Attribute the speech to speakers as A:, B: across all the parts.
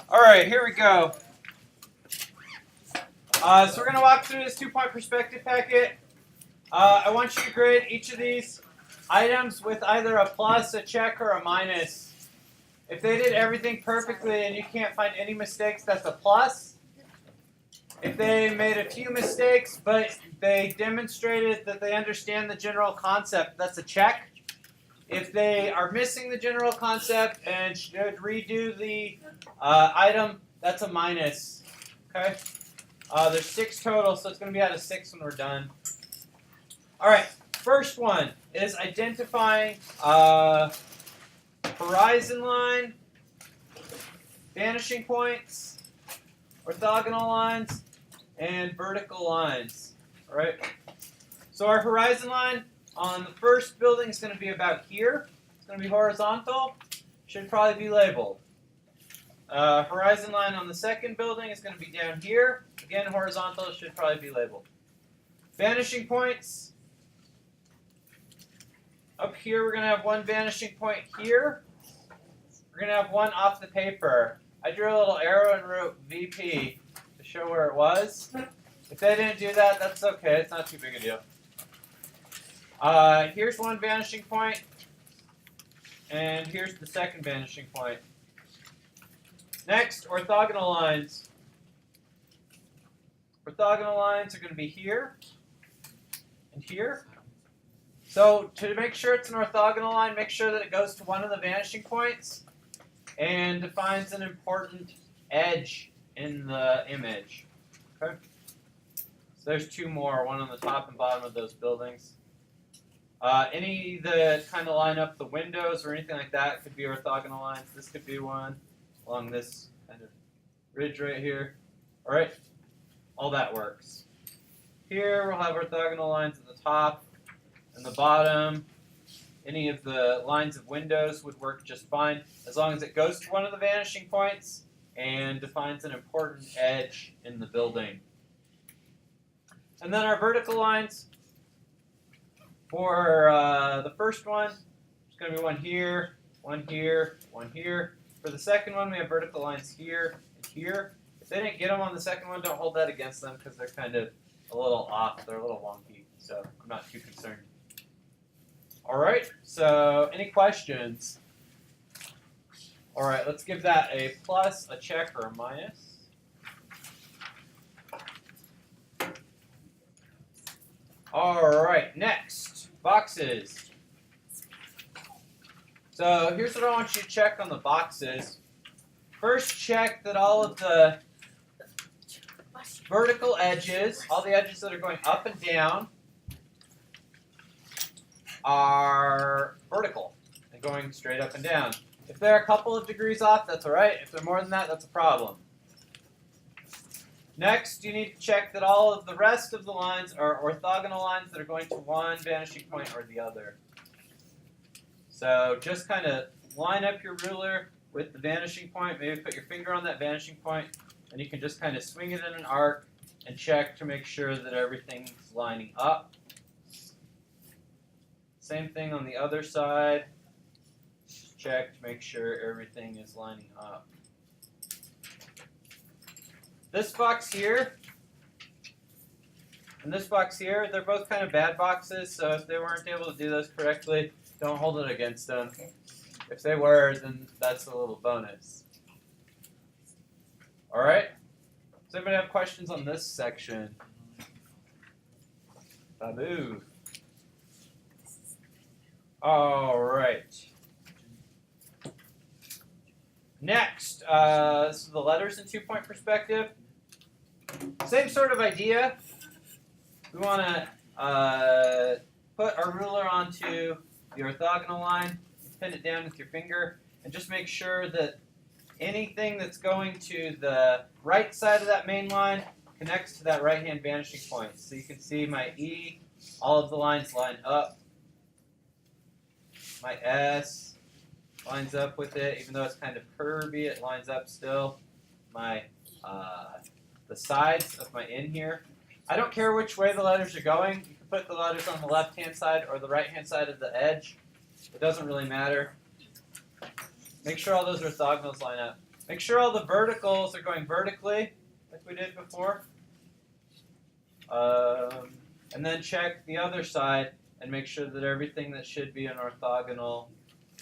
A: All right, here we go. So we're going to walk through this 2-point perspective packet. I want you to grade each of these items with either a plus, a check, or a minus. If they did everything perfectly and you can't find any mistakes, that's a plus. If they made a few mistakes, but they demonstrated that they understand the general concept, that's a check. If they are missing the general concept and should redo the item, that's a minus. Okay? There's 6 total, so it's going to be out of 6 when we're done. All right, first one is identifying horizon line, vanishing points, orthogonal lines, and vertical lines. All right. So our horizon line on the first building is going to be about here. It's going to be horizontal. Should probably be labeled. Horizon line on the second building is going to be down here. Again, horizontal. Should probably be labeled. Vanishing points. Up here, we're going to have one vanishing point here. We're going to have one off the paper. I drew a little arrow and wrote VP to show where it was. If they didn't do that, that's okay. It's not too big a deal. Here's one vanishing point. And here's the second vanishing point. Next, orthogonal lines. Orthogonal lines are going to be here and here. So to make sure it's an orthogonal line, make sure that it goes to one of the vanishing points and defines an important edge in the image. Okay? So there's 2 more, one on the top and bottom of those buildings. Any that kind of line up the windows or anything like that could be orthogonal lines. This could be one along this kind of ridge right here. All right? All that works. Here we'll have orthogonal lines at the top and the bottom. Any of the lines of windows would work just fine as long as it goes to one of the vanishing points and defines an important edge in the building. And then our vertical lines. For the first one, there's going to be one here, one here, one here. For the second one, we have vertical lines here and here. If they didn't get them on the second one, don't hold that against them because they're kind of a little off. They're a little wonky, so I'm not too concerned. All right, so any questions? All right, let's give that a plus, a check, or a minus. All right, next, boxes. So here's what I want you to check on the boxes. First, check that all of the vertical edges, all the edges that are going up and down, are vertical and going straight up and down. If they're a couple of degrees off, that's all right. If they're more than that, that's a problem. Next, you need to check that all of the rest of the lines are orthogonal lines that are going to one vanishing point or the other. So just kind of line up your ruler with the vanishing point. Maybe put your finger on that vanishing point, and you can just kind of swing it in an arc and check to make sure that everything's lining up. Same thing on the other side. Just check to make sure everything is lining up. This box here and this box here, they're both kind of bad boxes, so if they weren't able to do those correctly, don't hold it against them. If they were, then that's a little bonus. All right? Does anybody have questions on this section? Babu. All right. Next, this is the letters in 2-point perspective. Same sort of idea. We want to put our ruler onto the orthogonal line, pin it down with your finger, and just make sure that anything that's going to the right side of that main line connects to that right-hand vanishing point. So you can see my E, all of the lines line up. My S lines up with it, even though it's kind of curvy, it lines up still. My the sides of my N here. I don't care which way the letters are going. You can put the letters on the left-hand side or the right-hand side of the edge. It doesn't really matter. Make sure all those orthogonals line up. Make sure all the verticals are going vertically, like we did before. And then check the other side and make sure that everything that should be an orthogonal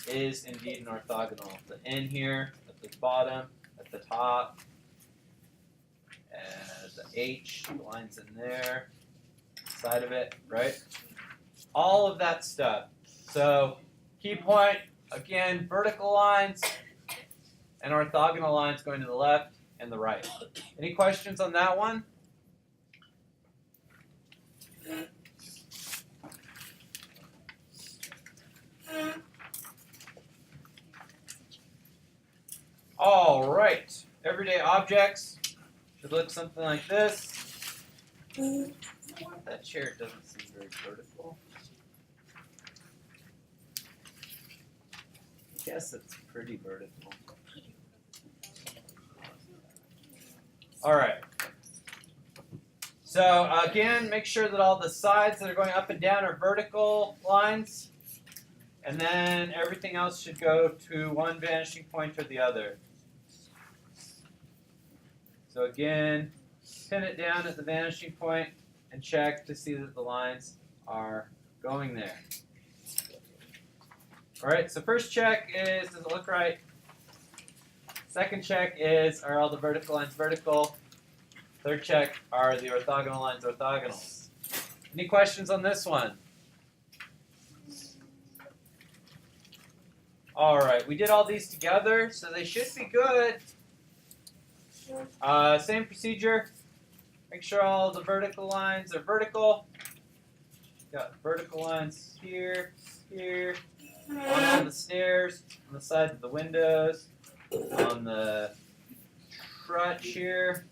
A: is indeed an orthogonal. The N here, at the bottom, at the top, and the H, the lines in there, side of it, right? All of that stuff. So, key point, again, vertical lines and orthogonal lines going to the left and the right. Any questions on that one? All right, everyday objects should look something like this. That chair doesn't seem very vertical. I guess it's pretty vertical. All right. So again, make sure that all the sides that are going up and down are vertical lines. And then everything else should go to one vanishing point or the other. So again, pin it down at the vanishing point and check to see that the lines are going there. All right, so first check is, does it look right? Second check is, are all the vertical lines vertical? Third check, are the orthogonal lines orthogonal? Any questions on this one? All right, we did all these together, so they should be good. Same procedure. Make sure all the vertical lines are vertical. Got vertical lines here, here, on the stairs, on the sides of the windows, on the trut here,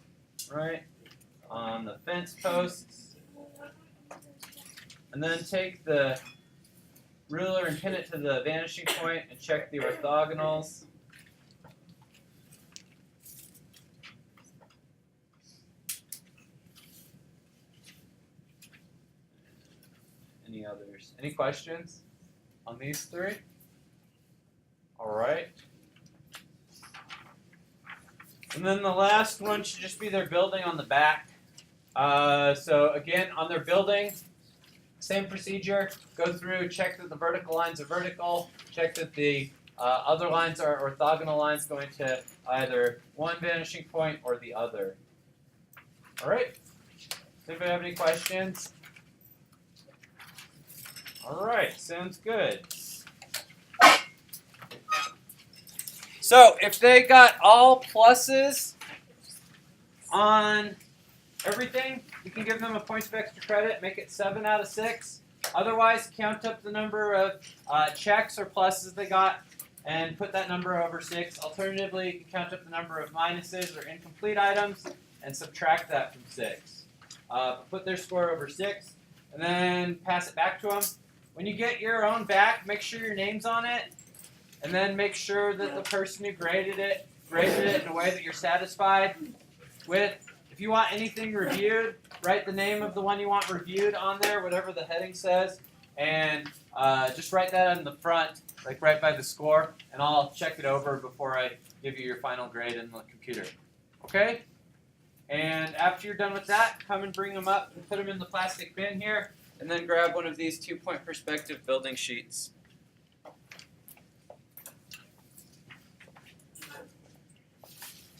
A: right, on the fence posts. And then take the ruler and pin it to the vanishing point and check the orthogonals. Any others? Any questions on these three? All right. And then the last one should just be their building on the back. So again, on their building, same procedure. Go through, check that the vertical lines are vertical, check that the other lines are orthogonal lines going to either one vanishing point or the other. All right. Does anybody have any questions? All right, sounds good. So if they got all pluses on everything, you can give them a point of extra credit, make it 7 out of 6. Otherwise, count up the number of checks or pluses they got and put that number over 6. Alternatively, you can count up the number of minuses or incomplete items and subtract that from 6. Put their score over 6 and then pass it back to them. When you get your own back, make sure your name's on it, and then make sure that the person who graded it in a way that you're satisfied with. If you want anything reviewed, write the name of the one you want reviewed on there, whatever the heading says, and just write that on the front, like right by the score, and I'll check it over before I give you your final grade in the computer. Okay? And after you're done with that, come and bring them up and put them in the plastic bin here. And then grab one of these 2-point perspective building sheets.